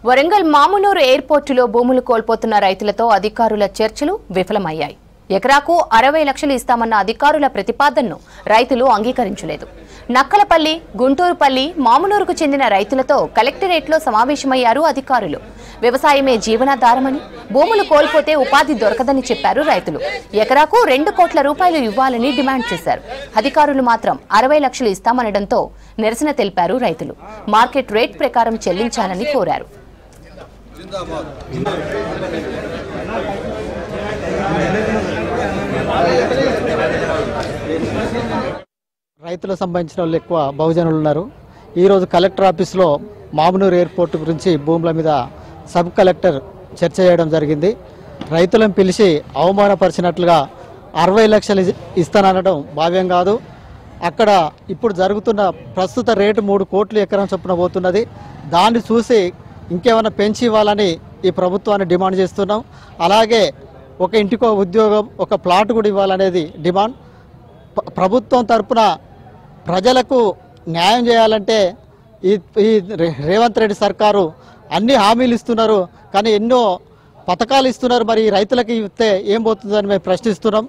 వరంగల్ మామునూరు ఎయిర్పోర్టులో భూములు కోల్పోతున్న రైతులతో అధికారుల చర్చలు విఫలమయ్యాయి. ఎకరాకు 60 లక్షలు ఇస్తామన్న అధికారుల ప్రతిపాదనను రైతులు అంగీకరించలేదు. నక్కలపల్లి, గుంటూరుపల్లి, మామునూరుకు చెందిన రైతులతో కలెక్టరేట్లో సమావేశమయ్యారు అధికారులు. వ్యవసాయమే జీవనాధారమని, భూములు కోల్పోతే ఉపాధి దొరకదని చెప్పారు రైతులు. ఎకరాకు 2 కోట్ల రూపాయలు ఇవ్వాలని డిమాండ్ చేశారు. అధికారులు మాత్రం 60 లక్షలు ఇస్తామనడంతో నిరసన తెలిపారు రైతులు. మార్కెట్ రేట్ ప్రకారం చెల్లించాలని కోరారు. రైతులకు సంబంధించిన వాళ్ళు ఎక్కువ బహుజనులు ఉన్నారు. ఈరోజు కలెక్టర్ ఆఫీస్లో మామునూరు ఎయిర్పోర్ట్ గురించి భూముల మీద సబ్ కలెక్టర్ చర్చ చేయడం జరిగింది. రైతులను పిలిచి అవమానపరిచినట్లుగా 60 లక్షలు ఇస్తాననడం భావ్యం కాదు. అక్కడ ఇప్పుడు జరుగుతున్న ప్రస్తుత రేటు 3 కోట్లు ఎకరం చొప్పున పోతున్నది. దాన్ని చూసి ఇంకేమైనా పెంచి ఇవ్వాలని ఈ ప్రభుత్వాన్ని డిమాండ్ చేస్తున్నాం. అలాగే ఒక ఇంటికో ఉద్యోగం, ఒక ప్లాట్ కూడా ఇవ్వాలనేది డిమాండ్. ప్రభుత్వం తరపున ప్రజలకు న్యాయం చేయాలంటే ఈ రేవంత్ రెడ్డి సర్కారు అన్ని హామీలు ఇస్తున్నారు, కానీ ఎన్నో పథకాలు ఇస్తున్నారు. మరి రైతులకి ఇస్తే ఏం పోతుందని మేము ప్రశ్నిస్తున్నాం.